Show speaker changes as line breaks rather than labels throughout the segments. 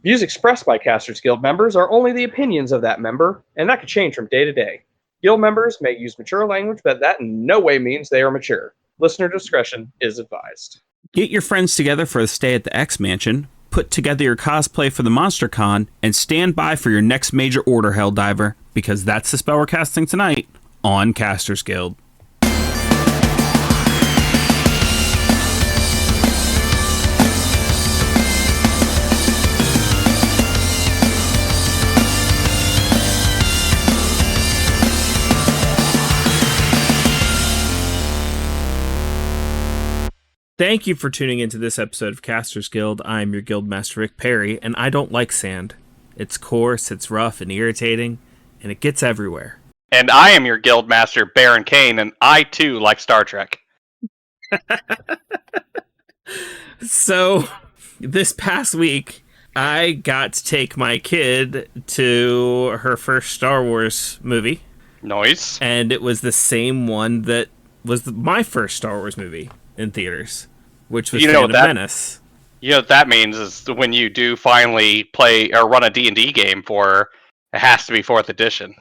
Views expressed by Casters Guild members are only the opinions of that member, and that could change from day to day. Guild members may use mature language, but that in no way means they are mature. Listener discretion is advised.
Get your friends together for a stay at the X Mansion, put together your cosplay for the Monster Con, and stand by for your next major order, Helldiver, because that's the spell we're casting tonight on Casters Guild. Thank you for tuning into this episode of Casters Guild. I'm your guild master, Ric Perry, and I don't like sand. It's coarse, it's rough and irritating, and it gets everywhere.
And I am your guild master, Baron Kane, and I too like Star Trek.
So, this past week, I got to take my kid to her first Star Wars movie.
Nice.
And it was the same one that was my first Star Wars movie in theaters, which was Phantom Menace.
You know what that means is when you do finally play or run a D&D game for, it has to be 4th edition.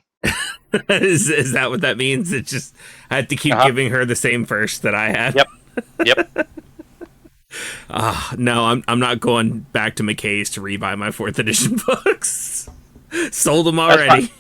Is that what that means? It just, I had to keep giving her the same first that I had.
Yep.
No, I'm not going back to McKay's to rebuy my 4th edition books. Sold them already.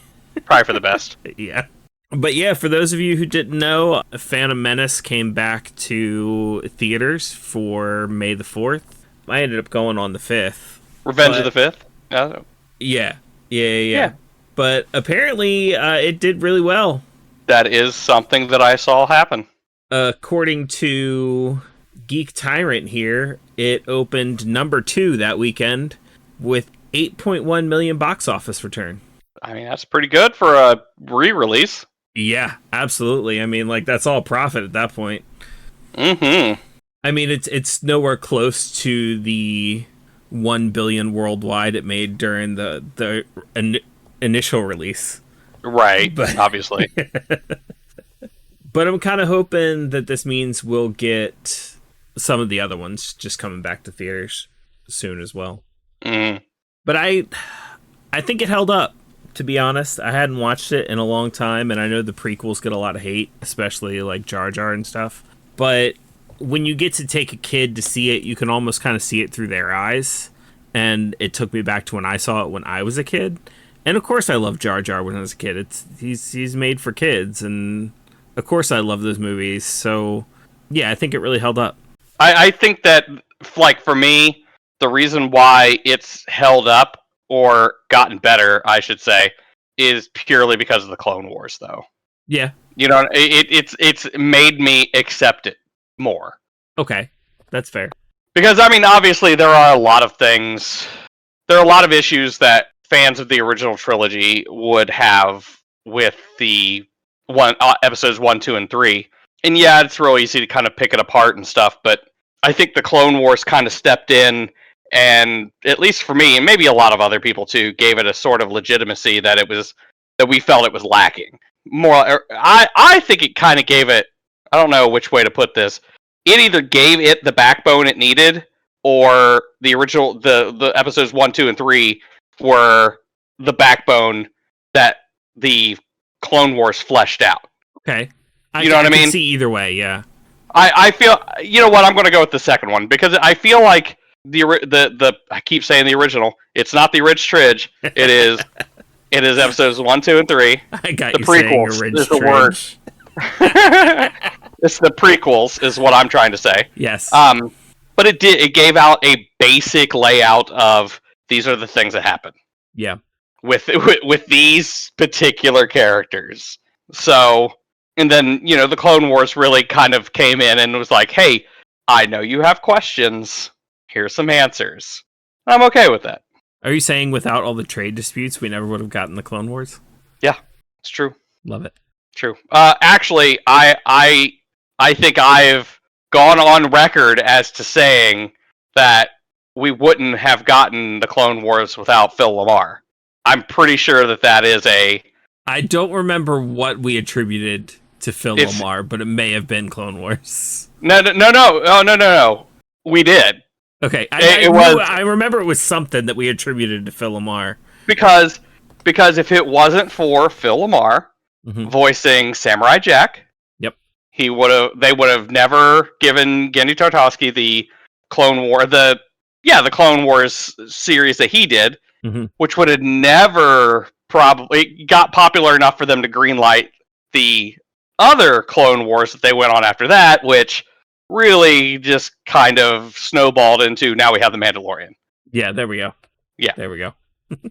Probably for the best.
Yeah. But yeah, for those of you who didn't know, Phantom Menace came back to theaters for May the 4th. I ended up going on the 5th.
Revenge of the 5th?
Yeah. But apparently, it did really well.
That is something that I saw happen.
According to Geek Tyrant here, it opened number 2 that weekend with 8.1 million box office return.
I mean, that's pretty good for a re-release.
Yeah, absolutely. I mean, like, that's all profit at that point.
Mm-hmm.
I mean, it's nowhere close to the 1 billion worldwide it made during the initial release.
Right, but, obviously.
But I'm kind of hoping that this means we'll get some of the other ones just coming back to theaters soon as well.
Mm.
But I think it held up. To be honest, I hadn't watched it in a long time, and I know the prequels get a lot of hate, especially like Jar Jar and stuff. But when you get to take a kid to see it, you can almost kind of see it through their eyes. And it took me back to when I saw it when I was a kid. And of course I loved Jar Jar when I was a kid. He's made for kids, and of course I love those movies. So yeah, I think it really held up.
I think that, like, for me, the reason why it's held up, or gotten better, I should say, is purely because of the Clone Wars, though.
Yeah.
You know, it's made me accept it more.
Okay, that's fair.
Because, I mean, obviously there are a lot of things, there are a lot of issues that fans of the original trilogy would have with the episodes 1, 2, and 3. And yeah, it's real easy to kind of pick it apart and stuff, but I think the Clone Wars kind of stepped in, and at least for me, and maybe a lot of other people too, gave it a sort of legitimacy that we felt it was lacking. I think it kind of gave it, I don't know which way to put this. It either gave it the backbone it needed, or the original, the episodes 1, 2, and 3 were the backbone that the Clone Wars fleshed out.
Okay.
You know what I mean?
I can see either way, yeah.
I feel, you know what, I'm going to go with the second one, because I feel like I keep saying the original. It's not the Ridge Tridge. It is episodes 1, 2, and 3.
I got
the
you
prequels
saying
is the word. It's the prequels is what I'm trying to say.
Yes.
But it gave out a basic layout of these are the things that happen.
Yeah.
With these particular characters. So, and then, you know, the Clone Wars really kind of came in and was like, hey, I know you have questions. Here's some answers. I'm okay with that.
Are you saying without all the trade disputes, we never would have gotten the Clone Wars?
Yeah, it's true.
Love it.
True. Actually, I think I've gone on record as to saying that we wouldn't have gotten the Clone Wars without Phil LaMarr. I'm pretty sure that is a...
I don't remember what we attributed to Phil LaMarr, but it may have been Clone Wars.
No. We did.
Okay, I remember it was something that we attributed to Phil LaMarr.
because if it wasn't for Phil LaMarr voicing Samurai Jack,
yep,
they would have never given Gendy Tartakovsky the Clone Clone Wars series that he did, which would have never probably got popular enough for them to greenlight the other Clone Wars that they went on after that, which really just kind of snowballed into now we have the Mandalorian.
Yeah, there we go.
Yeah,
there we go.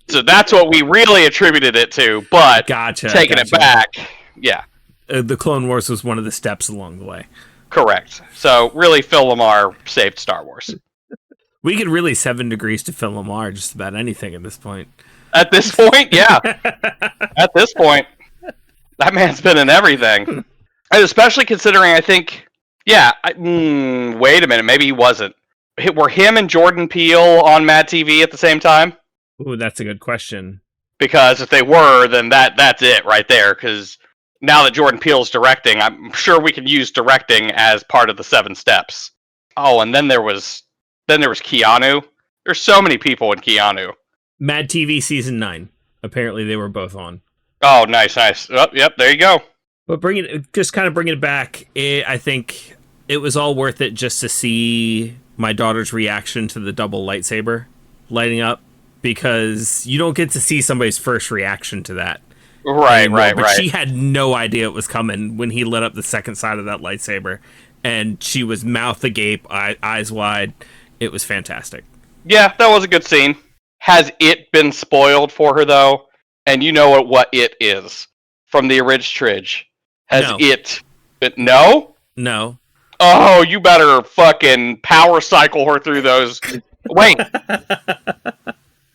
So that's what we really attributed it to, but taking it back, yeah.
The Clone Wars was one of the steps along the way.
Correct. So really, Phil LaMarr saved Star Wars.
We could really 7 degrees to Phil LaMarr just about anything at this point.
At this point, yeah. At this point, that man's been in everything. And especially considering, I think, wait a minute, maybe he wasn't. Were him and Jordan Peele on Mad TV at the same time?
Ooh, that's a good question.
Because if they were, then that's it right there. Because now that Jordan Peele's directing, I'm sure we can use directing as part of the 7 steps. Oh, and then there was Keanu. There's so many people in Keanu.
Mad TV season 9. Apparently, they were both on.
Oh, nice. Oh, yep, there you go.
But bringing it back, I think it was all worth it just to see my daughter's reaction to the double lightsaber lighting up, because you don't get to see somebody's first reaction to that.
Right.
But she had no idea it was coming when he lit up the second side of that lightsaber, and she was mouth agape, eyes wide. It was fantastic. Yeah, that was a good scene. Has it been spoiled for her, though? And you know what it is from the original Tridge. It been... No? No.
Oh, you better fucking power cycle her through those. Wait.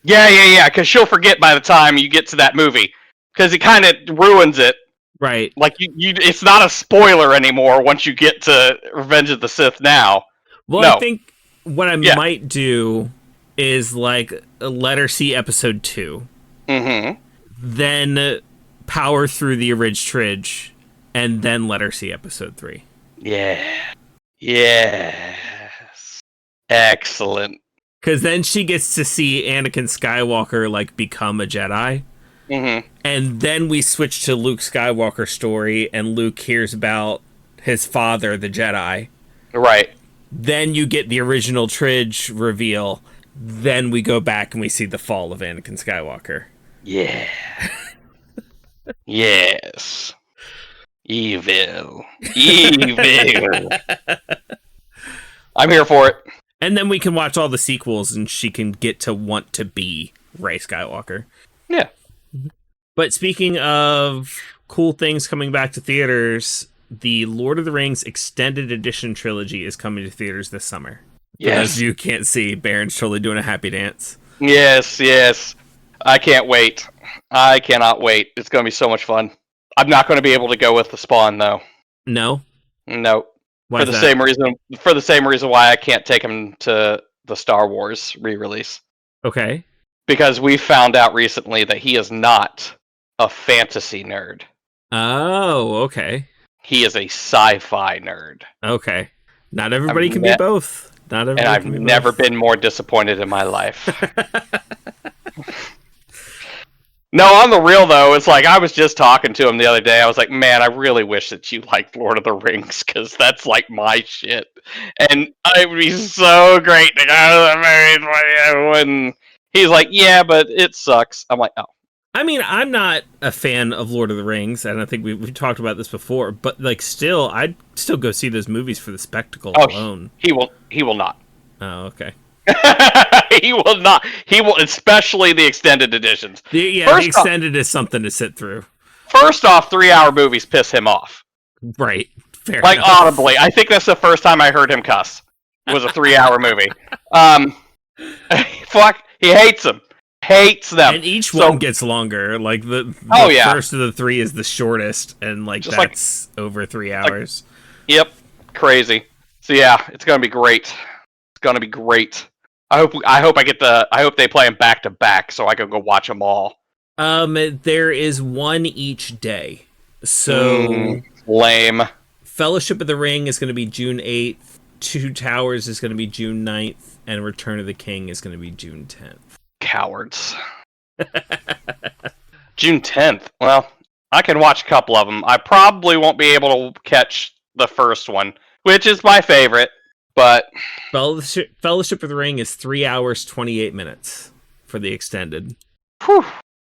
Yeah, because she'll forget by the time you get to that movie. Because it kind of ruins it.
Right.
Like, it's not a spoiler anymore once you get to Revenge of the Sith now.
Well, no. I think what I might do is, like, let her see episode 2.
Mm-hmm.
Then power through the original Tridge, and then let her see episode 3.
Yeah. Yes. Excellent.
Because then she gets to see Anakin Skywalker, like, become a Jedi.
Mm-hmm.
And then we switch to Luke Skywalker's story, and Luke hears about his father, the Jedi.
Right.
Then you get the original Tridge reveal. Then we go back and we see the fall of Anakin Skywalker.
Yeah. Yes. Evil. I'm here for it.
And then we can watch all the sequels and she can get to want to be Rey Skywalker.
Yeah.
But speaking of cool things coming back to theaters, the Lord of the Rings Extended Edition trilogy is coming to theaters this summer.
Yes.
As you can't see, Baron's totally doing a happy dance.
Yes. I can't wait. I cannot wait. It's going to be so much fun. I'm not going to be able to go with the Spawn, though.
No?
No.
Why
for the same reason why I can't take him to the Star Wars re-release.
Okay.
Because we found out recently that he is not a fantasy nerd.
Oh, okay.
He is a sci-fi nerd.
Okay. Not everybody can be both.
And I've never been more disappointed in my life. No, on the real, though, it's like, I was just talking to him the other day. I was like, man, I really wish that you liked Lord of the Rings, because that's, like, my shit. And it would be so great to go to the movies. And he's like, yeah, but it sucks. I'm like, oh.
I mean, I'm not a fan of Lord of the Rings, and I think we've talked about this before, but, like, still, I'd still go see those movies for the spectacle alone.
He will not.
Oh, okay.
He will not. He will, especially the extended editions.
The extended is something to sit through.
First off, 3-hour movies piss him off.
Right. Fair
like,
enough.
audibly. I think that's the first time I heard him cuss. It was a 3-hour movie. Fuck. He hates them. Hates them.
And each one gets longer. Like, the first of the 3 is the shortest, and, like, just that's over 3 hours.
Yep. Crazy. So, yeah, it's going to be great. It's going to be great. I hope they play them back to back so I can go watch them all.
There is one each day. So
lame.
Fellowship of the Ring is going to be June 8th. Two Towers is going to be June 9th, and Return of the King is going to be June 10th.
Cowards. June 10th. Well, I can watch a couple of them. I probably won't be able to catch the first one, which is my favorite, but...
Fellowship of the Ring is 3 hours, 28 minutes for the extended.
Whew.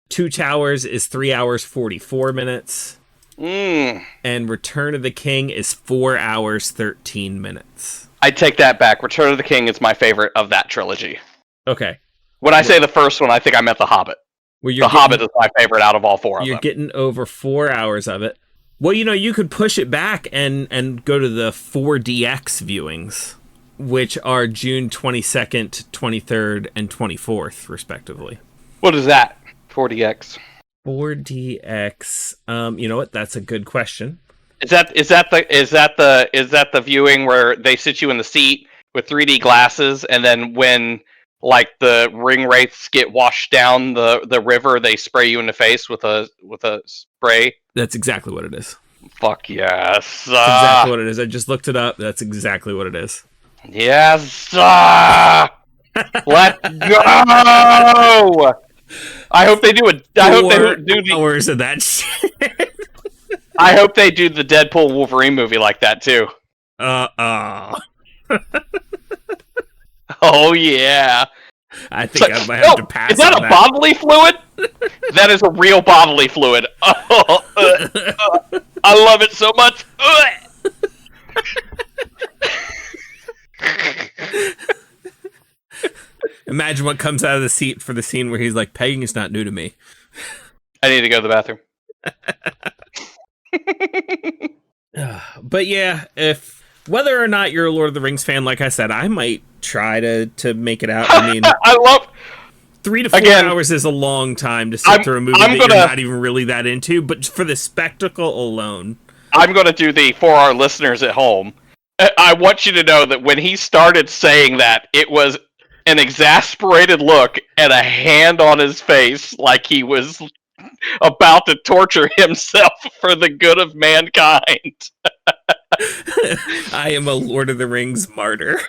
Two Towers is 3 hours, 44 minutes. And Return of the King is 4 hours, 13 minutes.
I take that back. Return of the King is my favorite of that trilogy.
Okay.
When I say the first one, I think I meant The Hobbit. Hobbit is my favorite out of all four of them.
You're getting over 4 hours of it. Well, you could push it back and go to the 4DX viewings, which are June 22nd, 23rd, and 24th, respectively.
What is that? 4DX.
4DX. You know what? That's a good question.
Is that the viewing where they sit you in the seat with 3D glasses, and then when like the ring wraiths get washed down the river, they spray you in the face with a spray?
That's exactly what it is.
Fuck yes.
That's exactly what it is. I just looked it up. That's exactly what it is.
Yes. Let's go. I hope they do it. I hope they do the
hours of that shit.
I hope they do the Deadpool Wolverine movie like that too. Oh yeah.
I think I might have to pass.
Is that a bodily fluid? That is a real bodily fluid. I love it so much.
Imagine what comes out of the seat for the scene where he's like, "Pegging is not new to me."
I need to go to the bathroom.
But yeah, if whether or not you're a Lord of the Rings fan, like I said, I might try to make it out. I mean,
I love
3 to 4 hours is a long time to sit through a movie you're not even really that into, but for the spectacle alone.
I'm going to do for our listeners at home. I want you to know that when he started saying that, it was an exasperated look and a hand on his face like he was about to torture himself for the good of mankind.
I am a Lord of the Rings martyr.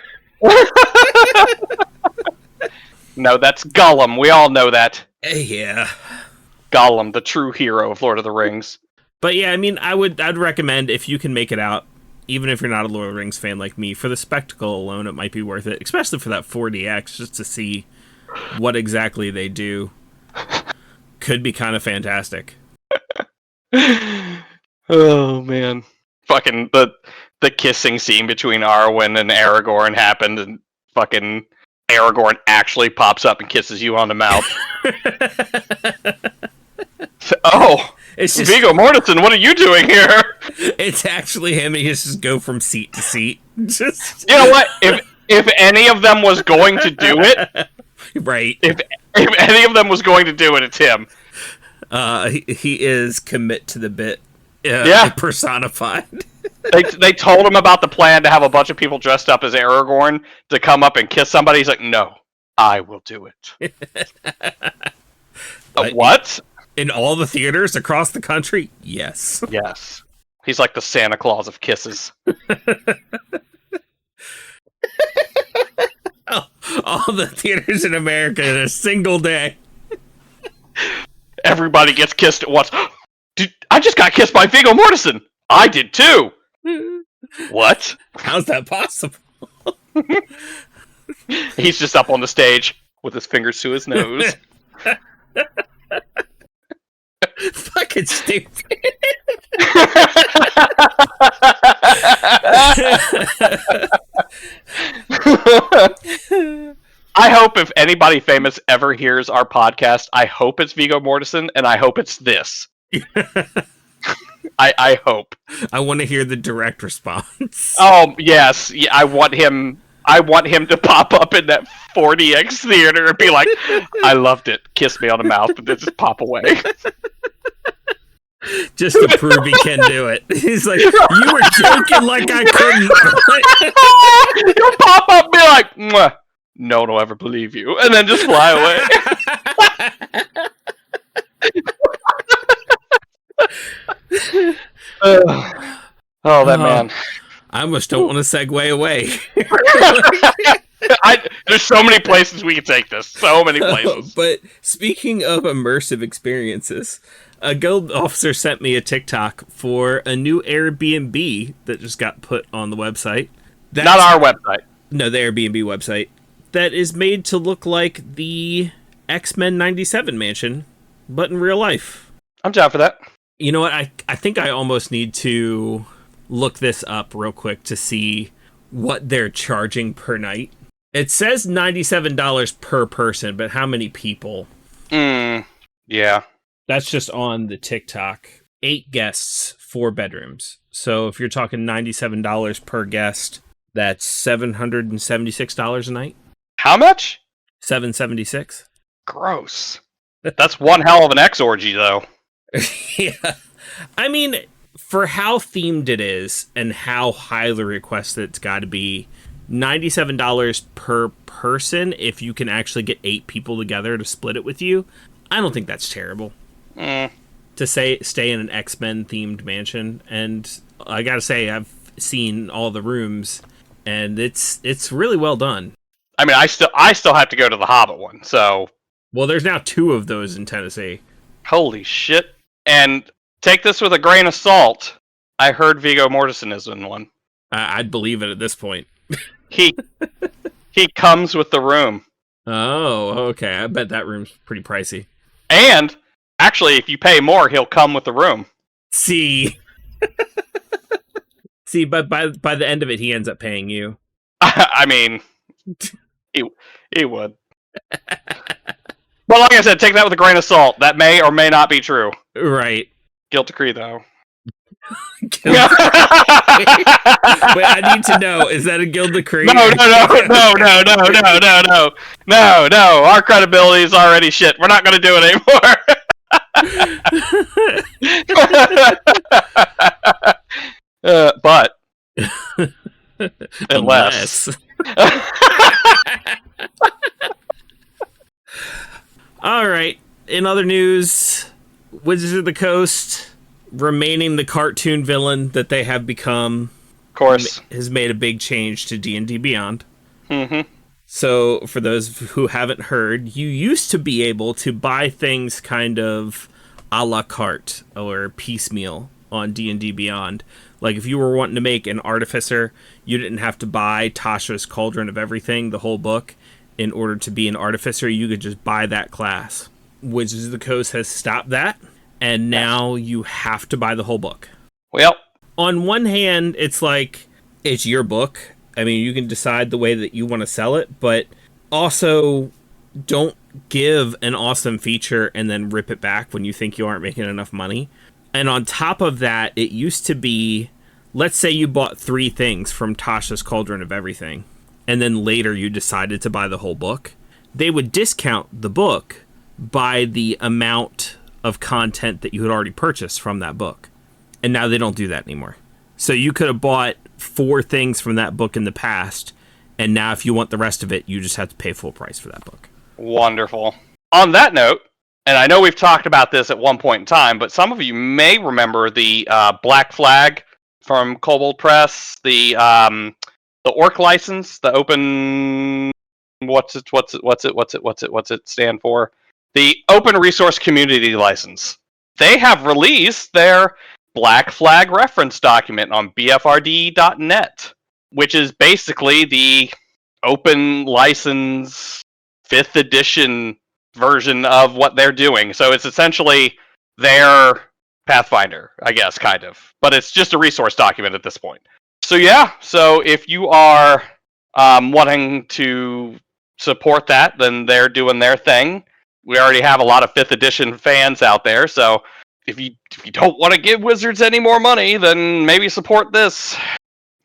No, that's Gollum. We all know that.
Yeah.
Gollum, the true hero of Lord of the Rings.
But yeah, I mean, I'd recommend if you can make it out, even if you're not a Lord of the Rings fan like me, for the spectacle alone, it might be worth it, especially for that 4DX, just to see what exactly they do. Could be kind of fantastic.
Oh, man. Fucking the kissing scene between Arwen and Aragorn happened, and fucking Aragorn actually pops up and kisses you on the mouth. It's just, Viggo Mortensen, what are you doing here?
It's actually him, and he just go from seat to seat. Just...
You know what? If any of them was going to do it,
right?
If any of them was going to do it, it's him.
He is commit to the bit. Personified.
They told him about the plan to have a bunch of people dressed up as Aragorn to come up and kiss somebody. He's like, no, I will do it. What?
In all the theaters across the country? Yes.
Yes. He's like the Santa Claus of kisses.
All the theaters in America in a single day.
Everybody gets kissed at once. Dude, I just got kissed by Viggo Mortensen. I did too. What?
How's that possible?
He's just up on the stage with his fingers to his nose.
Fucking stupid.
I hope if anybody famous ever hears our podcast, I hope it's Viggo Mortensen, and I hope it's this. I hope.
I want to hear the direct response.
Oh yes, yeah, I want him to pop up in that 4DX theater and be like, "I loved it. Kiss me on the mouth," but then just pop away.
Just to prove he can do it. He's like, "You were joking like I couldn't."
He'll pop up and be like, "Mwah. No one will ever believe you," and then just fly away. Man.
I almost don't want to segue away.
There's so many places we can take this. So many places.
But speaking of immersive experiences, a guild officer sent me a TikTok for a new Airbnb that just got put on the website.
Not our website.
No, the Airbnb website. That is made to look like the X-Men 97 mansion, but in real life.
I'm down for that.
You know what? I think I almost need to look this up real quick to see what they're charging per night. It says $97 per person, but how many people?
Yeah.
That's just on the TikTok. 8 guests, 4 bedrooms. So if you're talking $97 per guest, that's $776 a night.
How much?
$776.
Gross. That's one hell of an X orgy, though.
Yeah. I mean, for how themed it is and how highly requested it's got to be, $97 per person if you can actually get 8 people together to split it with you, I don't think that's terrible. To stay in an X-Men themed mansion. And I gotta say, I've seen all the rooms, and it's really well done.
I mean, I still have to go to the Hobbit one, so...
Well, there's now 2 of those in Tennessee.
Holy shit. And take this with a grain of salt. I heard Viggo Mortensen is in one.
I'd believe it at this point.
He comes with the room.
Oh, okay. I bet that room's pretty pricey.
And, actually, if you pay more, he'll come with the room.
See, but by the end of it, he ends up paying you.
I mean, he would. But like I said, take that with a grain of salt. That may or may not be true.
Right.
Guilt decree, though.
Wait, I need to know, is that a guild decree?
No. Our credibility is already shit. We're not going to do it anymore. But unless.
All right. In other news, Wizards of the Coast, remaining the cartoon villain that they have become,
of course,
has made a big change to D&D Beyond.
Mm-hmm.
So, for those who haven't heard, you used to be able to buy things kind of a la carte or piecemeal on D&D Beyond. Like, if you were wanting to make an artificer, you didn't have to buy Tasha's Cauldron of Everything, the whole book, in order to be an artificer. You could just buy that class. Wizards of the Coast has stopped that, and now you have to buy the whole book.
Well,
on one hand, it's like, it's your book. I mean, you can decide the way that you want to sell it, but also don't give an awesome feature and then rip it back when you think you aren't making enough money. And on top of that, it used to be, let's say you bought 3 things from Tasha's Cauldron of Everything, and then later you decided to buy the whole book. They would discount the book by the amount of content that you had already purchased from that book. And now they don't do that anymore. So you could have bought 4 things from that book in the past, and now if you want the rest of it, you just have to pay full price for that book.
Wonderful. On that note, and I know we've talked about this at one point in time, but some of you may remember the Black Flag from Kobold Press, the Orc license, the open... What's it stand for? The Open Resource Community license. They have released their Black Flag reference document on bfrd.net, which is basically the open license 5th edition version of what they're doing. So it's essentially their Pathfinder, I guess, kind of. But it's just a resource document at this point. So yeah, so if you are wanting to support that, then they're doing their thing. We already have a lot of 5th edition fans out there, so if you don't want to give Wizards any more money, then maybe support this.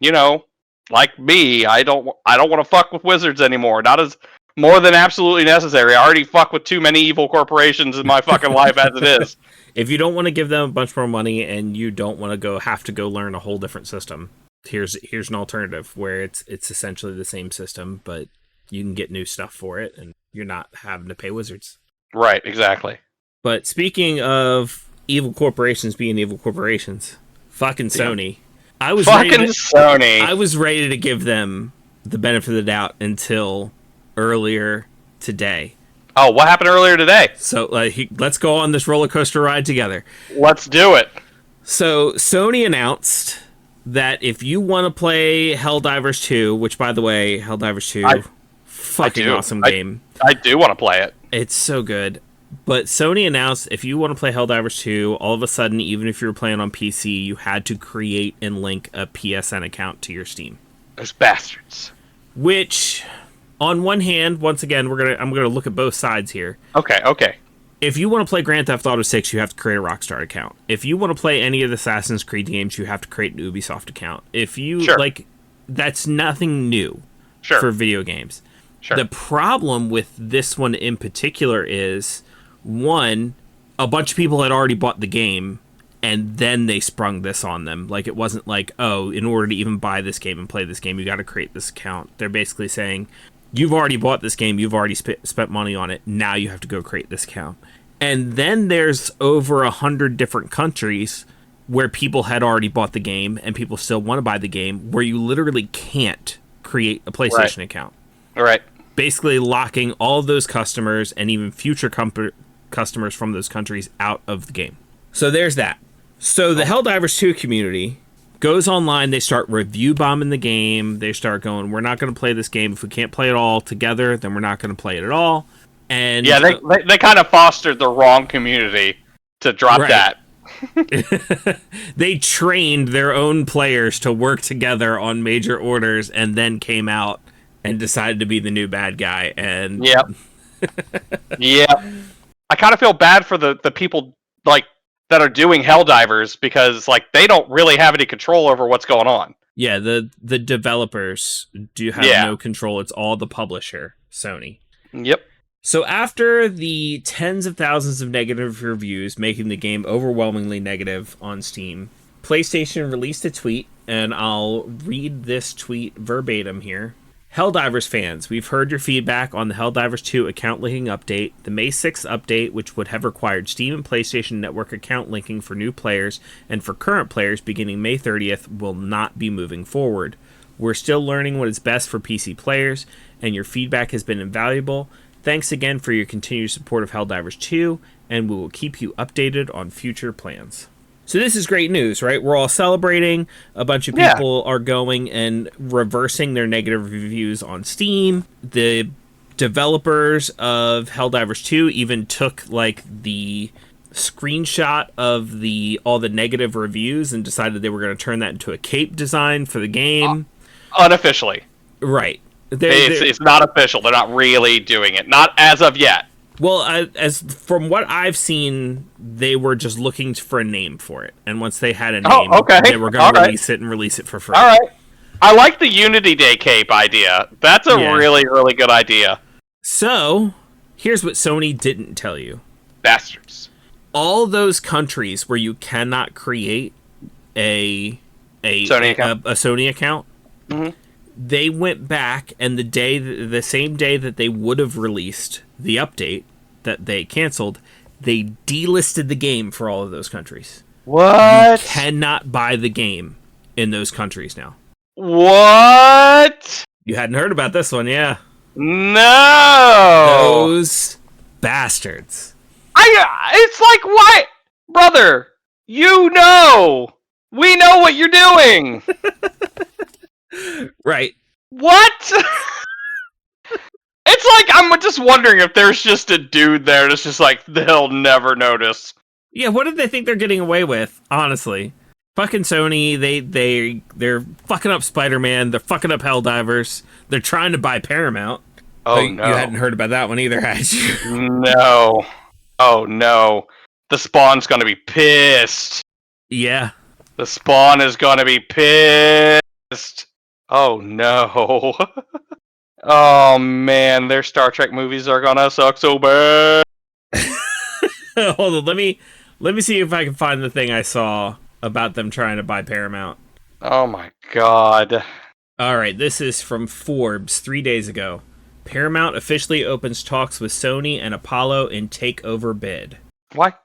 You know, like me, I don't want to fuck with Wizards anymore. Not as more than absolutely necessary. I already fuck with too many evil corporations in my fucking life as it is.
If you don't want to give them a bunch more money and you don't want to have to go learn a whole different system, here's an alternative where it's essentially the same system, but you can get new stuff for it, and you're not having to pay Wizards.
Right, exactly.
But speaking of evil corporations being evil corporations, fucking Sony.
Sony.
I was ready to give them the benefit of the doubt until earlier today.
Oh, what happened earlier today?
So let's go on this roller coaster ride together.
Let's do it.
So Sony announced that if you want to play Helldivers 2, which by the way, Helldivers 2, fucking awesome game.
I do want to play it.
It's so good. But Sony announced if you want to play Helldivers 2, all of a sudden, even if you were playing on PC, you had to create and link a PSN account to your Steam.
Those bastards.
Which, on one hand, once again, I'm gonna look at both sides here.
Okay.
If you want to play Grand Theft Auto 6, you have to create a Rockstar account. If you want to play any of the Assassin's Creed games, you have to create an Ubisoft account. If you that's nothing new for video games.
Sure.
The problem with this one in particular is, one, a bunch of people had already bought the game, and then they sprung this on them. Like, it wasn't like, oh, in order to even buy this game and play this game, you got to create this account. They're basically saying, you've already bought this game, you've already spent money on it, now you have to go create this account. And then there's over 100 different countries where people had already bought the game, and people still want to buy the game, where you literally can't create a PlayStation account.
All right.
Basically locking all of those customers and even future customers from those countries out of the game. So there's that. So the Helldivers 2 community goes online, they start review bombing the game, they start going, we're not going to play this game. If we can't play it all together, then we're not going to play it at all. And
yeah, they kind of fostered the wrong community to drop that.
They trained their own players to work together on major orders and then came out and decided to be the new bad guy. And
yep. I kind of feel bad for the people like that are doing Helldivers because like they don't really have any control over what's going on.
Yeah, the developers do have no control. It's all the publisher, Sony.
Yep.
So after the tens of thousands of negative reviews making the game overwhelmingly negative on Steam, PlayStation released a tweet, and I'll read this tweet verbatim here. Helldivers fans, we've heard your feedback on the Helldivers 2 account linking update. The May 6th update, which would have required Steam and PlayStation Network account linking for new players and for current players beginning May 30th, will not be moving forward. We're still learning what is best for PC players, and your feedback has been invaluable. Thanks again for your continued support of Helldivers 2, and we will keep you updated on future plans. So this is great news, right? We're all celebrating. A bunch of people are going and reversing their negative reviews on Steam. The developers of Helldivers 2 even took like the screenshot of all the negative reviews and decided they were going to turn that into a cape design for the game.
Unofficially.
Right.
It's not official. They're not really doing it. Not as of yet.
Well, as from what I've seen, they were just looking for a name for it. And once they had a name, they were going to release it for free.
All right. I like the Unity Day cape idea. That's a really, really good idea.
So, here's what Sony didn't tell you.
Bastards.
All those countries where you cannot create a Sony account, they went back, and the same day that they would have released the update that they canceled, they delisted the game for all of those countries.
What?
You cannot buy the game in those countries now.
What?
You hadn't heard about this one, yeah.
No!
Those bastards.
It's like, what? Brother, you know! We know what you're doing!
Right.
What? It's like, I'm just wondering if there's just a dude there that's just like, they'll never notice.
Yeah, what did they think they're getting away with, honestly? Fucking Sony, they're fucking up Spider-Man, they're fucking up Helldivers, they're trying to buy Paramount.
Oh,
no. You hadn't heard about that one either, had you?
No. Oh, no. The Spawn's gonna be pissed.
Yeah.
The Spawn is gonna be pissed. Oh, no. Oh, man, their Star Trek movies are gonna suck so bad.
Hold on, let me see if I can find the thing I saw about them trying to buy Paramount.
Oh, my God.
All right, this is from Forbes 3 days ago. Paramount officially opens talks with Sony and Apollo in takeover bid.
What?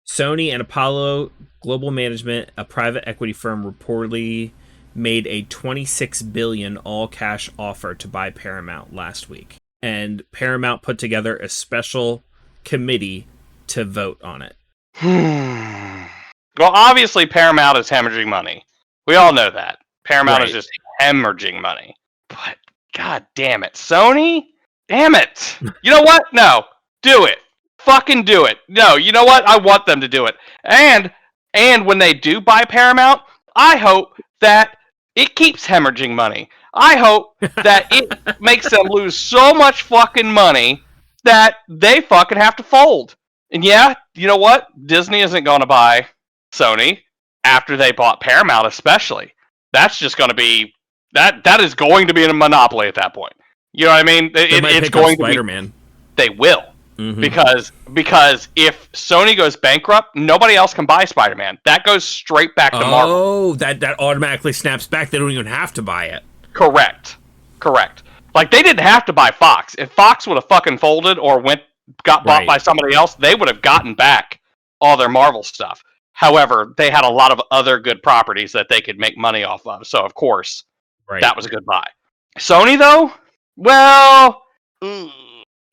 Sony and Apollo Global Management, a private equity firm, reportedly made a $26 billion all-cash offer to buy Paramount last week. And Paramount put together a special committee to vote on it.
Well, obviously Paramount is hemorrhaging money. We all know that. Paramount is just hemorrhaging money. But god damn it, Sony? Damn it. You know what? No. Do it. Fucking do it. No, you know what? I want them to do it. And when they do buy Paramount, I hope that it keeps hemorrhaging money. I hope that it makes them lose so much fucking money that they fucking have to fold. And yeah, you know what? Disney isn't going to buy Sony after they bought Paramount, especially. That's just going to be that is going to be a monopoly at that point. You know what I mean? It's going to
Spider-Man.
They will. Mm-hmm. Because if Sony goes bankrupt, nobody else can buy Spider-Man. That goes straight back to Marvel.
Oh, that automatically snaps back. They don't even have to buy it.
Correct. Like, they didn't have to buy Fox. If Fox would have fucking folded or got bought by somebody else, they would have gotten back all their Marvel stuff. However, they had a lot of other good properties that they could make money off of. So, of course, that was a good buy. Sony, though? Well,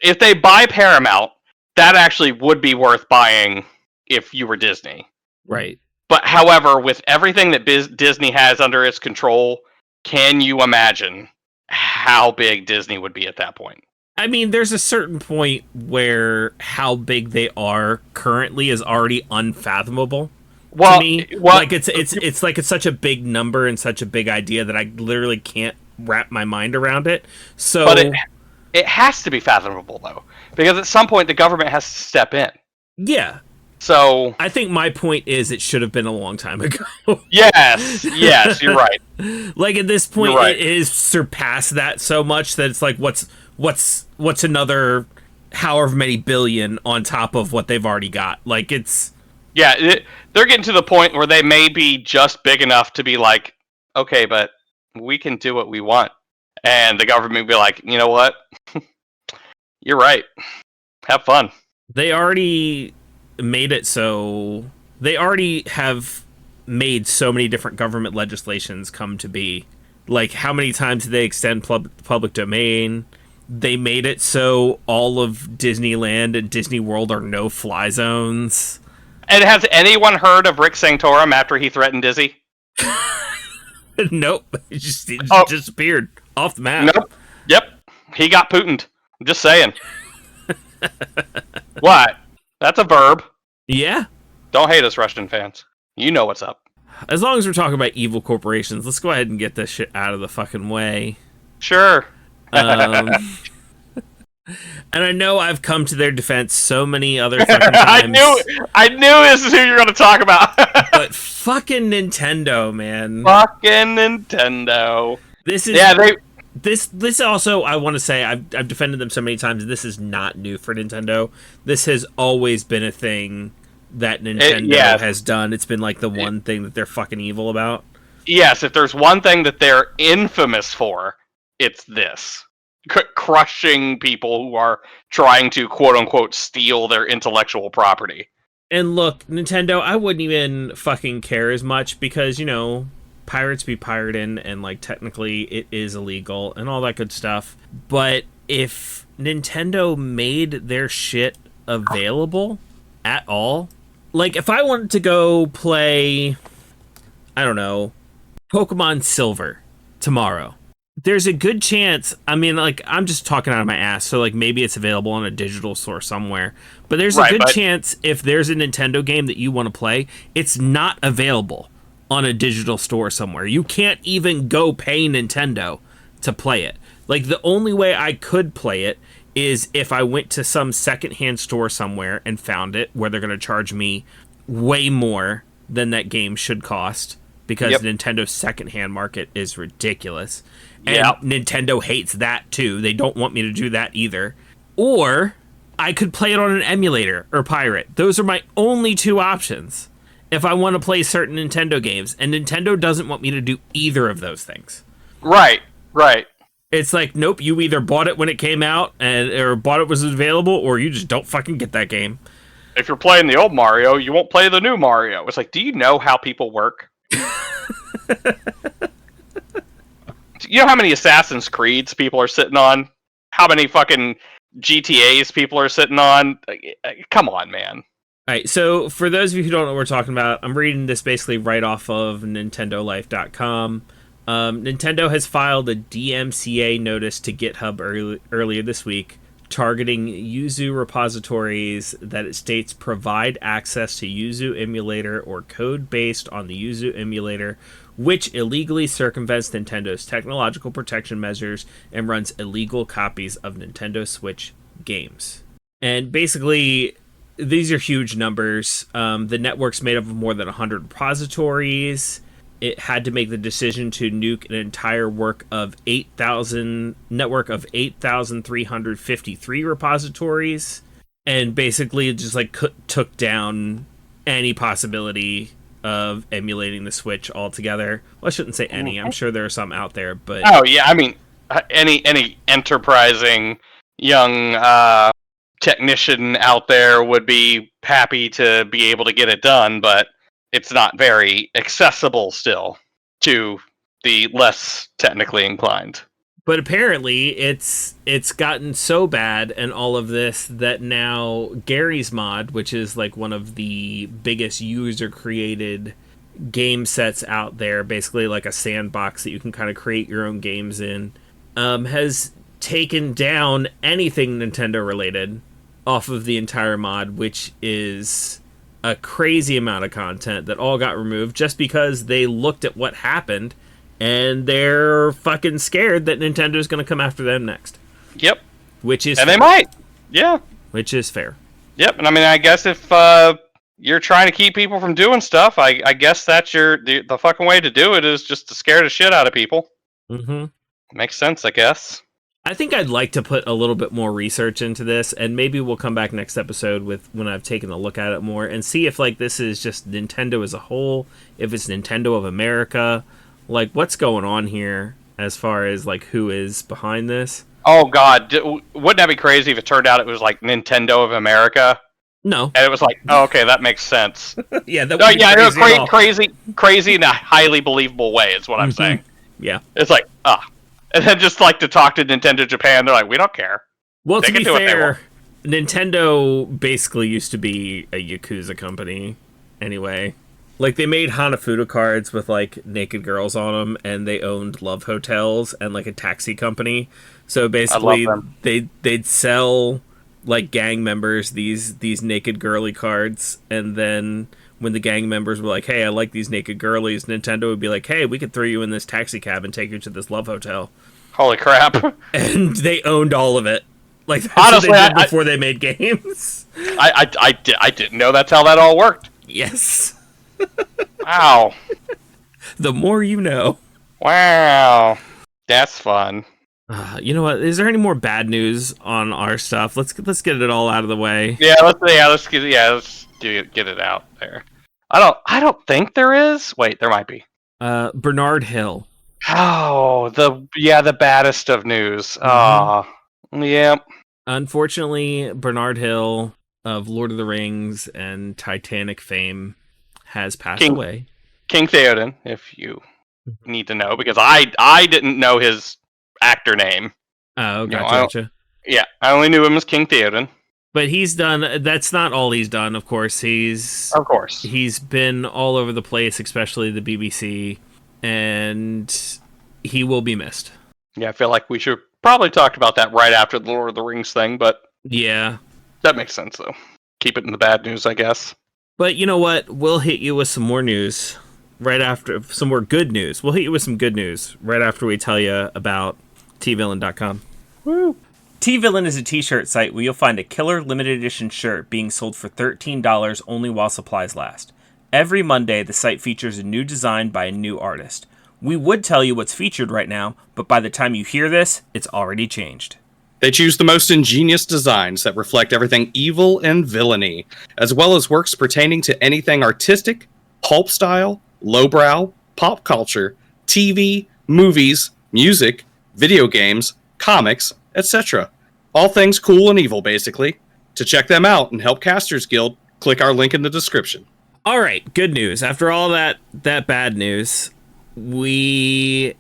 if they buy Paramount, that actually would be worth buying if you were Disney.
Right.
But, however, with everything that Disney has under its control, can you imagine how big Disney would be at that point?
I mean, there's a certain point where how big they are currently is already unfathomable to me. Like it's like it's such a big number and such a big idea that I literally can't wrap my mind around it. So,
but it has to be fathomable though, because at some point the government has to step in.
Yeah.
So
I think my point is it should have been a long time ago.
Yes, you're right.
Like at this point, it is surpassed that so much that it's like, what's another however many billion on top of what they've already got? Like
they're getting to the point where they may be just big enough to be like, okay, but we can do what we want, and the government will be like, you know what, you're right. Have fun.
They already made it so they already have made so many different government legislations come to be. Like, how many times did they extend public domain? They made it so all of Disneyland and Disney World are no-fly zones.
And has anyone heard of Ric Santorum after he threatened Disney?
Nope. It just disappeared off the map.
Nope. Yep. He got Putined. I'm just saying. What? That's a verb.
Yeah.
Don't hate us, Russian fans. You know what's up.
As long as we're talking about evil corporations, let's go ahead and get this shit out of the fucking way.
Sure.
And I know I've come to their defense so many other fucking times.
I knew this is who you're going to talk about.
But fucking Nintendo, man.
Fucking Nintendo.
This is This also, I want to say, I've defended them so many times. This is not new for Nintendo. This has always been a thing that Nintendo has done. It's been like the one thing that they're fucking evil about.
Yes, if there's one thing that they're infamous for, it's this. Crushing people who are trying to, quote-unquote, steal their intellectual property.
And look, Nintendo, I wouldn't even fucking care as much because, you know, pirates be pirating, and like technically it is illegal and all that good stuff. But if Nintendo made their shit available at all, like if I wanted to go play, I don't know, Pokemon Silver tomorrow, there's a good chance, I mean, like, I'm just talking out of my ass, so like maybe it's available on a digital store somewhere, but there's a good chance if there's a Nintendo game that you want to play, it's not available on a digital store somewhere. You can't even go pay Nintendo to play it. Like, the only way I could play it is if I went to some secondhand store somewhere and found it, where they're going to charge me way more than that game should cost, because Nintendo's secondhand market is ridiculous. And Nintendo hates that too. They don't want me to do that either. Or I could play it on an emulator or pirate. Those are my only two options if I want to play certain Nintendo games, and Nintendo doesn't want me to do either of those things.
Right.
It's like, nope, you either bought it when it came out, or bought it was available, or you just don't fucking get that game.
If you're playing the old Mario, you won't play the new Mario. It's like, do you know how people work? You know how many Assassin's Creeds people are sitting on? How many fucking GTAs people are sitting on? Come on, man.
All right, so for those of you who don't know what we're talking about, I'm reading this basically right off of NintendoLife.com. Nintendo has filed a DMCA notice to GitHub earlier this week, targeting Yuzu repositories that it states provide access to Yuzu emulator or code based on the Yuzu emulator, which illegally circumvents Nintendo's technological protection measures and runs illegal copies of Nintendo Switch games. And basically, these are huge numbers. The network's made up of more than 100 repositories. It had to make the decision to nuke an entire network of 8,353 repositories, and basically just like took down any possibility of emulating the Switch altogether. Well, I shouldn't say any. I'm sure there are some out there, but
oh yeah, I mean, any enterprising young technician out there would be happy to be able to get it done, but it's not very accessible still to the less technically inclined.
But apparently it's gotten so bad and all of this that now Gary's Mod, which is like one of the biggest user created game sets out there, basically like a sandbox that you can kind of create your own games in, has taken down anything Nintendo related off of the entire mod, which is a crazy amount of content that all got removed just because they looked at what happened and they're fucking scared that Nintendo's going to come after them next.
Yep.
Which is
and
fair.
They might. Yeah.
Which is fair.
Yep. And I mean, I guess if you're trying to keep people from doing stuff, I guess that's the fucking way to do it, is just to scare the shit out of people.
Mm-hmm.
Makes sense, I guess.
I think I'd like to put a little bit more research into this, and maybe we'll come back next episode with when I've taken a look at it more and see if like this is just Nintendo as a whole, if it's Nintendo of America, like what's going on here as far as like who is behind this.
Oh god, wouldn't that be crazy if it turned out it was like Nintendo of America?
No.
And it was like, oh, okay, that makes sense.
Yeah, that would be
crazy in a highly believable way is what I'm saying.
Yeah.
It's like, and then just like to talk to Nintendo Japan, they're like, we don't care.
Well,
they
to be fair, Nintendo basically used to be a Yakuza company anyway. Like, they made Hanafuda cards with, like, naked girls on them, and they owned love hotels and, like, a taxi company. So basically, they'd sell, like, gang members these naked girly cards, and then when the gang members were like, hey, I like these naked girlies, Nintendo would be like, hey, we could throw you in this taxi cab and take you to this love hotel.
Holy crap.
And they owned all of it. Like, that's
honestly,
what they did before they made games.
I didn't know that's how that all worked.
Yes.
Wow.
The more you know.
Wow. That's fun.
You know what? Is there any more bad news on our stuff? Let's get it all out of the way.
Yeah, let's get it out there. I don't think there is. Wait, there might be.
Bernard Hill.
Oh, the baddest of news. Yeah.
Unfortunately, Bernard Hill of Lord of the Rings and Titanic fame has passed away.
King Theoden, if you need to know, because I didn't know his actor name.
Oh, gotcha.
Yeah, I only knew him as King Theoden.
But he's done. That's not all he's done. Of course, he's been all over the place, especially the BBC, and he will be missed. Yeah,
I feel like we should probably talk about that right after the Lord of the Rings thing, but
yeah,
that makes sense though. Keep it in the bad news, I guess.
But you know what? We'll hit you with some more news right after, some more good news. We'll hit you with some good news right after we tell you about tvillain.com.
Woo!
Tvillain is a t-shirt site where you'll find a killer limited edition shirt being sold for $13 only while supplies last. Every Monday, the site features a new design by a new artist. We would tell you what's featured right now, but by the time you hear this, it's already changed.
They choose the most ingenious designs that reflect everything evil and villainy, as well as works pertaining to anything artistic, pulp style, lowbrow, pop culture, TV, movies, music, video games, comics, etc. All things cool and evil, basically. To check them out and help Casters Guild, click our link in the description.
All right, good news. After all that bad news, we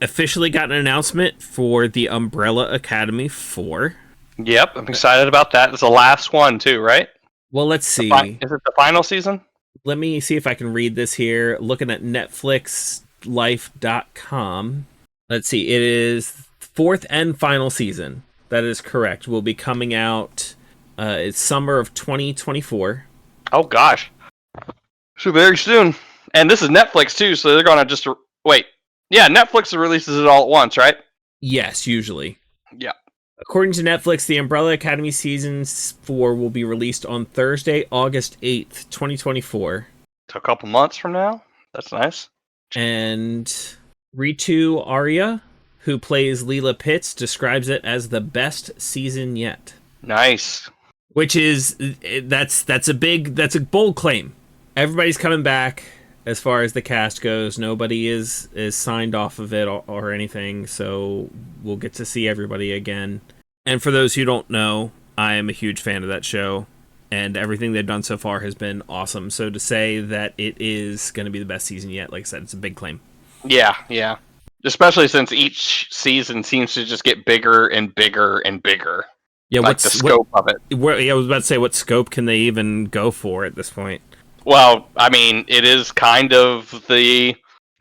officially got an announcement for the Umbrella Academy 4.
Yep, I'm excited about that. It's the last one too, right?
Well, let's see.
Is it the final season?
Let me see if I can read this here. Looking at netflixlife.com. Let's see. It is 4th and final season. That is correct. Will be coming out it's summer of 2024.
Oh gosh. So very soon. And this is Netflix too, so they're going to just wait. Yeah, Netflix releases it all at once, right?
Yes, usually.
Yeah.
According to Netflix, the Umbrella Academy Season 4 will be released on Thursday, August 8th, 2024.
So a couple months from now? That's nice.
And Ritu Arya, who plays Leela Pitts, describes it as the best season yet.
Nice.
Which is, that's a bold claim. Everybody's coming back as far as the cast goes. Nobody is signed off of it or anything, so we'll get to see everybody again. And for those who don't know, I am a huge fan of that show, and everything they've done so far has been awesome. So to say that it is going to be the best season yet, like I said, it's a big claim.
Yeah. Especially since each season seems to just get bigger and bigger and bigger.
Yeah,
like the scope of it.
I was about to say, what scope can they even go for at this point?
Well, I mean, it is kind of the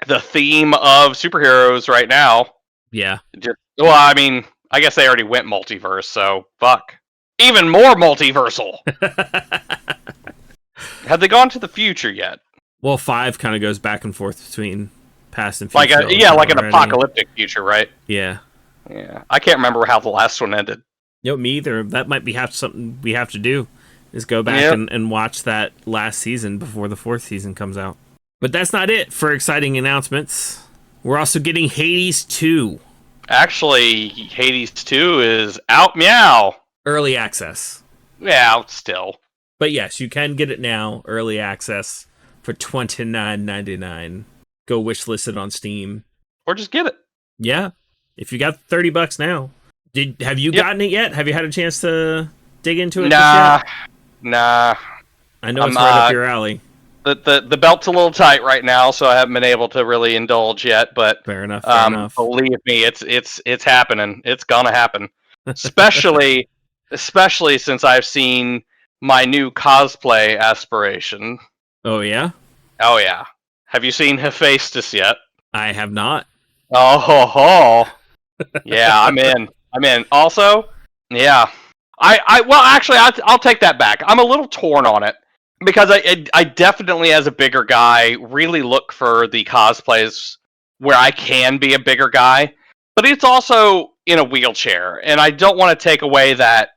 theme of superheroes right now.
Yeah.
I mean, I guess they already went multiverse, so fuck. Even more multiversal. Have they gone to the future yet?
Well, 5 kind of goes back and forth between past and
like
future.
like an apocalyptic future, right?
Yeah.
I can't remember how the last one ended.
Me either. That might be something we have to do. Is go back and watch that last season before the 4th season comes out. But that's not it for exciting announcements. We're also getting Hades 2.
Actually, Hades 2 is out meow.
Early access.
Yeah, still.
But yes, you can get it now, early access, for $29.99. Go wishlist it on Steam.
Or just get it.
Yeah. If you got $30 now. Have you gotten it yet? Have you had a chance to dig into it?
Nah.
I know it's right up your alley.
The belt's a little tight right now, so I haven't been able to really indulge yet. But
fair enough.
Believe me, it's happening. It's gonna happen. Especially since I've seen my new cosplay aspiration.
Oh yeah.
Oh yeah. Have you seen Hephaestus yet?
I have not.
Oh ho ho. Yeah, I'm in. Also, yeah. I'll take that back. I'm a little torn on it because I definitely, as a bigger guy, really look for the cosplays where I can be a bigger guy, but it's also in a wheelchair, and I don't want to take away that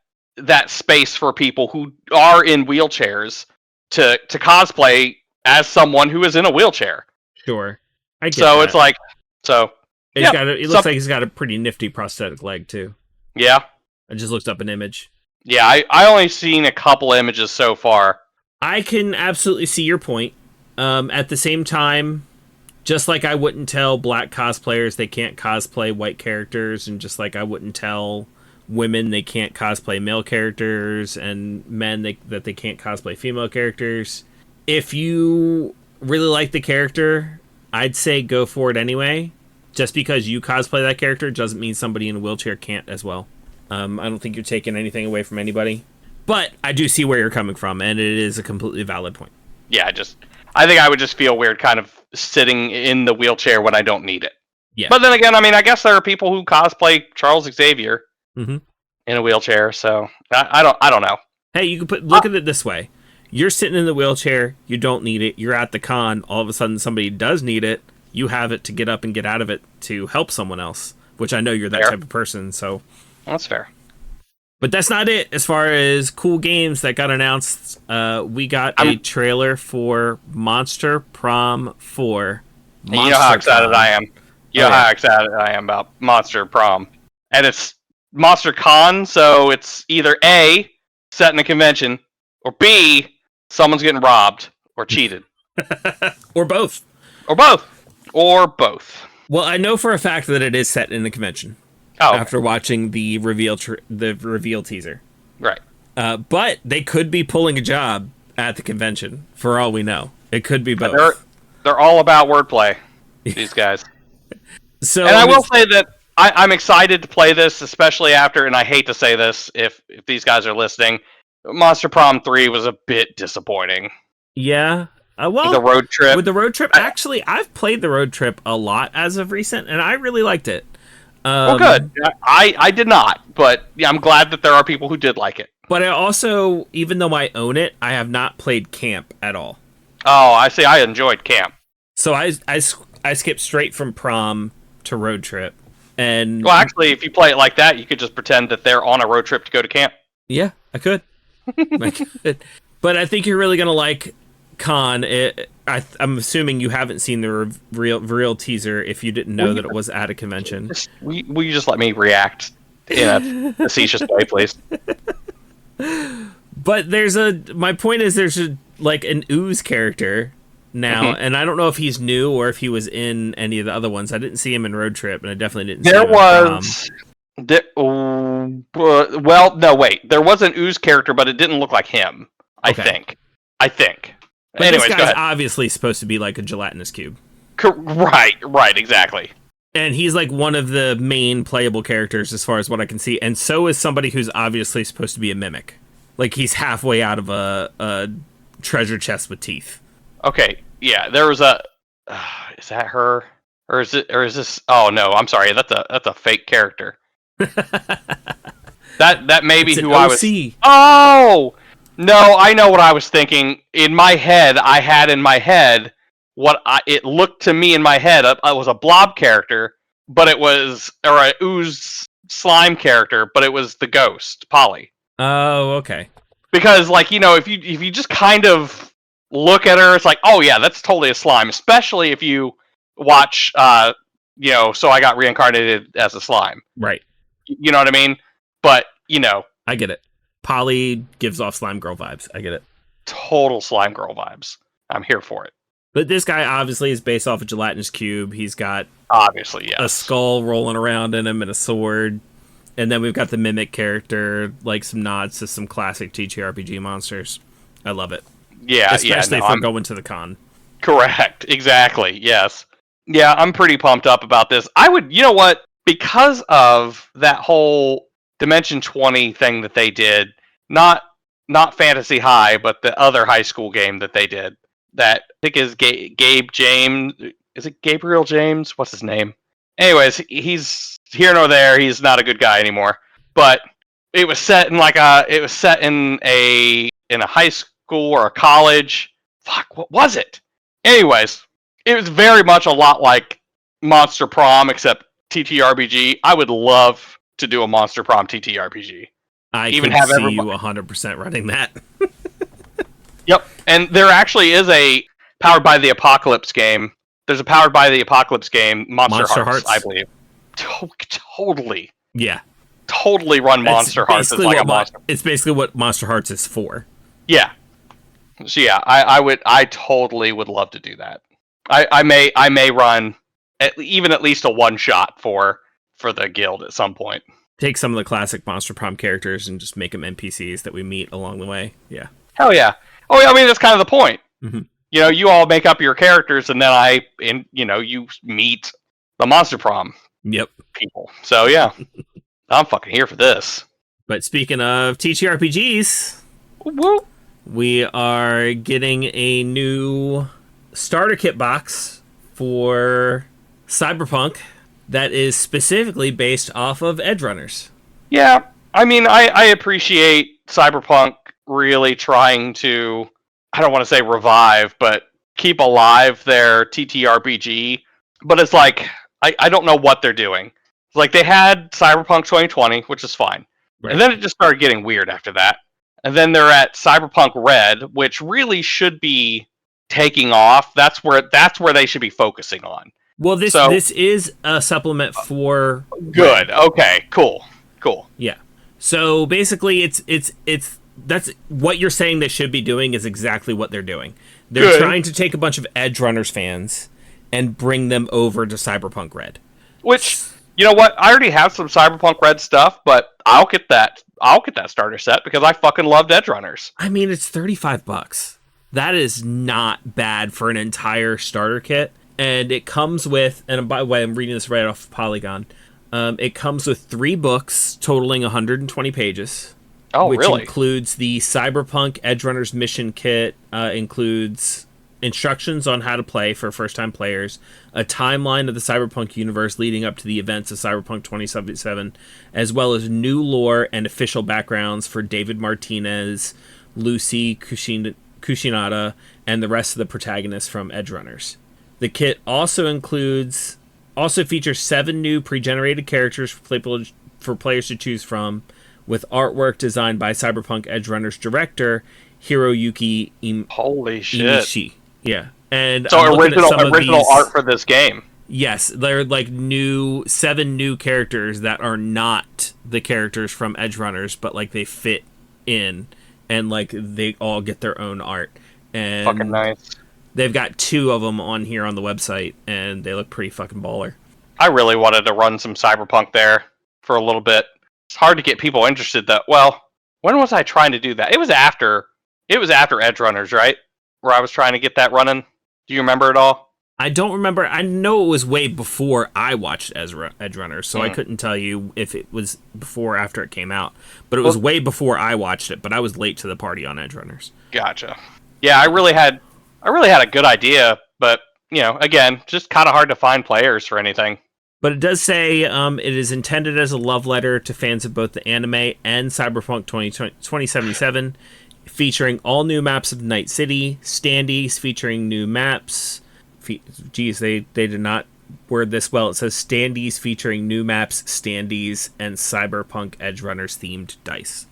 space for people who are in wheelchairs to cosplay as someone who is in a wheelchair.
Sure, I get
so
that.
It's like so.
It looks like he's got a pretty nifty prosthetic leg too.
Yeah.
I just looked up an image.
Yeah, I only seen a couple images so far.
I can absolutely see your point. At the same time, just like I wouldn't tell black cosplayers they can't cosplay white characters, and just like I wouldn't tell women they can't cosplay male characters, and men that they can't cosplay female characters. If you really like the character, I'd say go for it anyway. Just because you cosplay that character doesn't mean somebody in a wheelchair can't as well. I don't think you're taking anything away from anybody. But I do see where you're coming from, and it is a completely valid point.
Yeah, I think I would just feel weird kind of sitting in the wheelchair when I don't need it.
Yeah.
But then again, I mean, I guess there are people who cosplay Charles Xavier
in
a wheelchair, so I don't know.
Hey, you can look at it this way. You're sitting in the wheelchair, you don't need it, you're at the con, all of a sudden somebody does need it, you have it to get up and get out of it to help someone else, which I know you're that type of person, so...
That's fair.
But that's not it. As far as cool games that got announced, we got a trailer for Monster Prom 4.
You know how excited I am. How excited I am about Monster Prom. And it's Monster Con, so it's either A, set in a convention, or B, someone's getting robbed or cheated.
Or both.
Or both.
Well, I know for a fact that it is set in a convention.
Oh, okay.
After watching the reveal teaser.
Right.
But they could be pulling a job at the convention, for all we know. It could be both.
They're all about wordplay, these guys.
So,
and I will say that I'm excited to play this, especially after, and I hate to say this if these guys are listening, Monster Prom 3 was a bit disappointing.
Yeah. Well,
the road trip.
With the road trip, actually, I've played the road trip a lot as of recent, and I really liked it.
Well, good. I did not, but yeah, I'm glad that there are people who did like it.
But I also, even though I own it, I have not played Camp at all.
Oh, I see. I enjoyed Camp.
So I skipped straight from Prom to road trip. And
well, actually, if you play it like that, you could just pretend that they're on a road trip to go to camp.
Yeah, I could. But I think you're really going to like Con. I'm assuming you haven't seen the real teaser if you didn't know that it was at a convention.
Will you just let me react in a facetious way, please?
But my point is there's an Ooze character now, and I don't know if he's new or if he was in any of the other ones. I didn't see him in Road Trip, and I definitely didn't see him
well, no, wait. There was an Ooze character, but it didn't look like him. I think.
But
anyways,
this guy's obviously supposed to be like a gelatinous cube.
Right, exactly.
And he's like one of the main playable characters as far as what I can see, and so is somebody who's obviously supposed to be a mimic. Like he's halfway out of a treasure chest with teeth.
Okay, yeah, there was a. Is that her, or is this? Oh no, I'm sorry. That's a fake character. that may be who I was. Oh no, I know what I was thinking. In my head, I had in my head it looked to me in my head. It was a blob character, but it was a ooze slime character, but it was the ghost Polly.
Oh, okay.
Because if you just kind of look at her, it's like, oh yeah, that's totally a slime. Especially if you watch, So I Got Reincarnated as a Slime.
Right.
You know what I mean? But
I get it. Polly gives off slime girl vibes. I get it.
Total slime girl vibes. I'm here for it.
But this guy obviously is based off a gelatinous cube. He's got
obviously
a skull rolling around in him and a sword. And then we've got the mimic character, like some nods to some classic TTRPG monsters. I love it.
Yeah,
especially if we're going to the con.
Correct. Exactly. Yes. Yeah, I'm pretty pumped up about this. I would, you know what? Because of that whole Dimension 20 thing that they did, not Fantasy High, but the other high school game that they did, that I think is Gabe James. Is it Gabriel James? What's his name? Anyways, he's here nor there. He's not a good guy anymore. But it was set in a high school or a college. Fuck, what was it? Anyways, it was very much a lot like Monster Prom, except TTRPG. I would love to do a Monster Prom TTRPG.
I can see you 100% running that.
Yep, and there actually is a Powered by the Apocalypse game. There's a Powered by the Apocalypse game, Monster Hearts, I believe. Totally.
Yeah.
Totally run Monster Hearts as like a monster.
It's basically what Monster Hearts is for.
Yeah. So yeah, I totally would love to do that. I may run at least a one shot for the guild at some point.
Take some of the classic Monster Prom characters and just make them NPCs that we meet along the way. Yeah.
Hell yeah. Oh yeah, I mean that's kind of the point.
Mm-hmm.
You all make up your characters, and then you meet the Monster Prom.
Yep.
People. So yeah, I'm fucking here for this.
But speaking of TTRPGs, we are getting a new starter kit box for Cyberpunk that is specifically based off of Edgerunners.
Yeah, I mean, I appreciate Cyberpunk really trying to, I don't want to say revive, but keep alive their TTRPG. But it's like, I don't know what they're doing. It's like they had Cyberpunk 2020, which is fine. Right. And then it just started getting weird after that. And then they're at Cyberpunk Red, which really should be taking off. That's where they should be focusing on.
Well, this is a supplement for
good. Red. Okay, cool.
Yeah. So basically, that's what you're saying they should be doing is exactly what they're doing. They're trying to take a bunch of Edgerunners fans and bring them over to Cyberpunk Red.
Which, you know what? I already have some Cyberpunk Red stuff, but I'll get that starter set because I fucking loved Edgerunners.
I mean, it's $35. That is not bad for an entire starter kit. And it comes with, and by the way, I'm reading this right off of Polygon. It comes with 3 books totaling 120 pages.
Oh,
which
really?
includes the Cyberpunk Edgerunners mission kit, includes instructions on how to play for first-time players, a timeline of the Cyberpunk universe leading up to the events of Cyberpunk 2077, as well as new lore and official backgrounds for David Martinez, Lucy Kushinada, and the rest of the protagonists from Edgerunners. The kit also features 7 new pre-generated characters for players to choose from, with artwork designed by Cyberpunk Edgerunners director Hiroyuki
Holy shit.
Imishi. Yeah. And
so original art for this game.
Yes, they're like 7 new characters that are not the characters from Edgerunners, but like they fit in and like they all get their own art. And
fucking nice.
They've got 2 of them on here on the website, and they look pretty fucking baller.
I really wanted to run some Cyberpunk there for a little bit. It's hard to get people interested. Well, when was I trying to do that? It was after Edgerunners, right? Where I was trying to get that running. Do you remember it all?
I don't remember. I know it was way before I watched Edgerunners, so I couldn't tell you if it was before or after it came out. But it was way before I watched it, but I was late to the party on Edgerunners. Gotcha.
Yeah, I really had a good idea, but, again, just kind of hard to find players for anything.
But it does say it is intended as a love letter to fans of both the anime and Cyberpunk 2077, featuring all new maps of Night City, standees featuring new maps. Geez, they did not word this well. It says standees featuring new maps, standees, and Cyberpunk Edgerunners themed dice.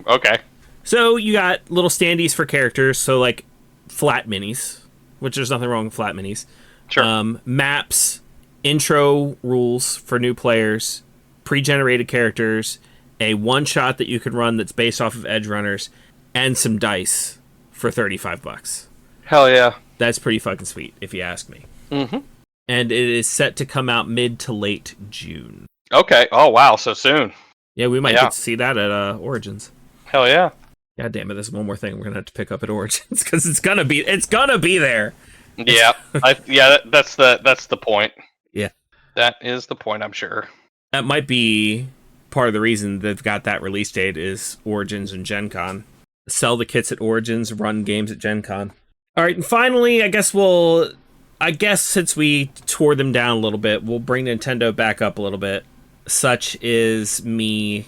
Okay.
So you got little standees for characters, so like flat minis, which there's nothing wrong with flat minis.
Sure.
Maps, intro rules for new players, pre-generated characters, a one-shot that you can run that's based off of Edgerunners, and some dice for $35.
Hell yeah.
That's pretty fucking sweet, if you ask me.
Mm-hmm.
And it is set to come out mid to late June.
Okay. Oh, wow. So soon.
Yeah, we might get to see that at Origins.
Hell yeah.
God damn it, there's one more thing we're going to have to pick up at Origins, because it's gonna be there.
Yeah. That's the point.
Yeah.
That is the point, I'm sure.
That might be part of the reason they've got that release date is Origins and Gen Con. Sell the kits at Origins, run games at Gen Con. All right, and finally, I guess since we tore them down a little bit, we'll bring Nintendo back up a little bit. Such is me,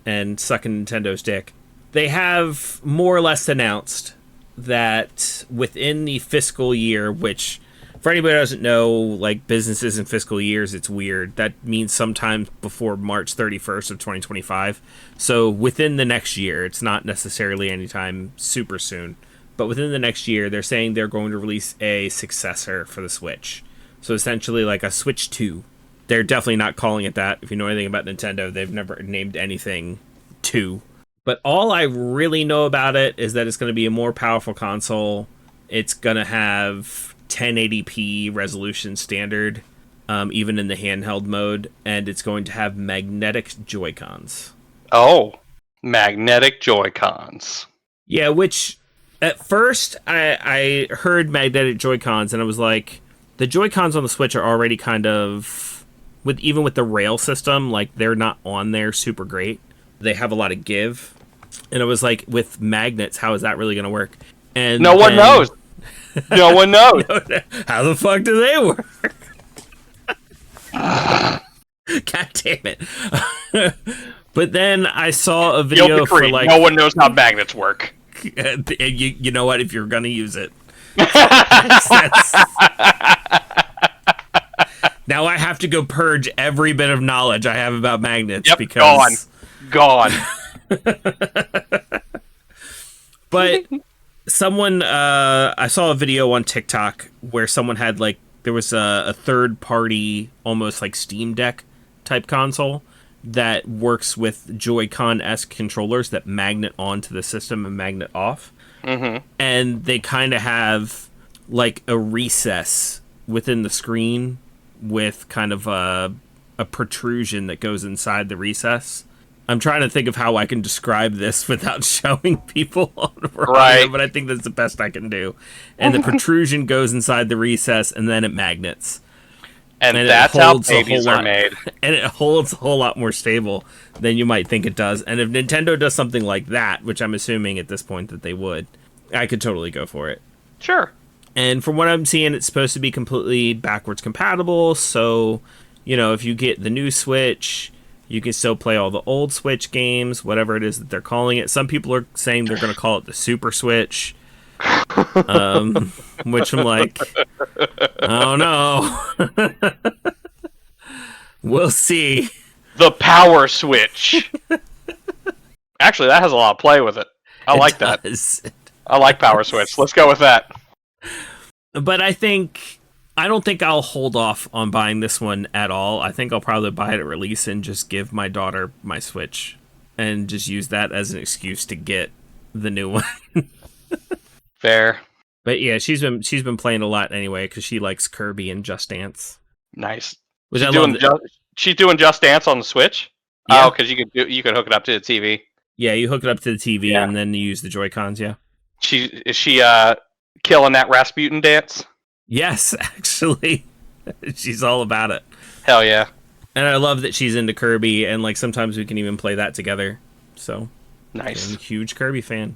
and sucking Nintendo's dick. They have more or less announced that within the fiscal year, which, for anybody who doesn't know, like businesses and fiscal years, it's weird. That means sometime before March 31st of 2025. So within the next year, it's not necessarily anytime super soon. But within the next year, they're saying they're going to release a successor for the Switch. So essentially like a Switch 2. They're definitely not calling it that. If you know anything about Nintendo, they've never named anything 2. But all I really know about it is that it's going to be a more powerful console. It's going to have 1080p resolution standard, even in the handheld mode. And it's going to have magnetic Joy-Cons.
Oh, magnetic Joy-Cons.
Yeah, which... At first, I heard magnetic Joy-Cons, and I was like, the Joy-Cons on the Switch are already kind of, even with the rail system, like, they're not on there super great. They have a lot of give. And I was like, with magnets, how is that really going to work? And
no one knows. No one knows.
How the fuck do they work? God damn it. But then I saw a video for like...
No one knows how magnets work.
You know what? If you're gonna use it, now I have to go purge every bit of knowledge I have about magnets.
Yep,
because
gone.
But someone, I saw a video on TikTok where someone had there was a third party, almost like Steam Deck type console that works with Joy-Con-esque controllers that magnet onto the system and magnet off.
Mm-hmm.
And they kind of have like a recess within the screen with kind of a protrusion that goes inside the recess. I'm trying to think of how I can describe this without showing people on
Right.
but I think that's the best I can do. And the protrusion goes inside the recess, and then it magnets.
And
And
that's how babies are made.
And it holds a whole lot more stable than you might think it does. And if Nintendo does something like that, which I'm assuming at this point that they would, I could totally go for it.
Sure.
And from what I'm seeing, it's supposed to be completely backwards compatible. So, you know, if you get the new Switch, you can still play all the old Switch games, whatever it is that they're calling it. Some people are saying they're going to call it the Super Switch. Which I'm like, I don't know. We'll see.
The Power Switch. Actually, that has a lot of play with it. I like that. I like Power Switch. Let's go with that.
But I don't think I'll hold off on buying this one at all. I think I'll probably buy it at release and just give my daughter my Switch and just use that as an excuse to get the new one.
Fair.
But yeah, she's been playing a lot anyway because she likes Kirby and Just Dance.
Nice.
Which
She's doing Just Dance on the Switch.
Yeah.
Oh, because you could hook it up to the TV.
Yeah, you hook it up to the TV and then you use the Joy-Cons. Yeah.
Is she killing that Rasputin dance?
Yes, actually, she's all about it.
Hell yeah.
And I love that she's into Kirby, and like sometimes we can even play that together. So
nice.
I'm a huge Kirby fan.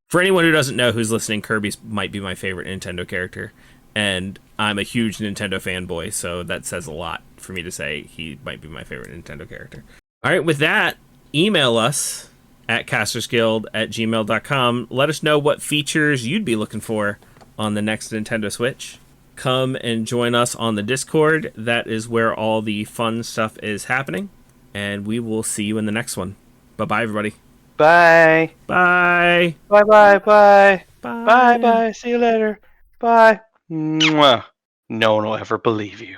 For anyone who doesn't know who's listening, Kirby might be my favorite Nintendo character, and I'm a huge Nintendo fanboy, so that says a lot for me to say he might be my favorite Nintendo character. All right, with that, email us at castersguild@gmail.com. Let us know what features you'd be looking for on the next Nintendo Switch. Come and join us on the Discord. That is where all the fun stuff is happening, and we will see you in the next one. Bye-bye, everybody.
Bye.
Bye.
Bye, bye, bye.
Bye.
Bye, bye. See you later. Bye. Mwah. No one will ever believe you.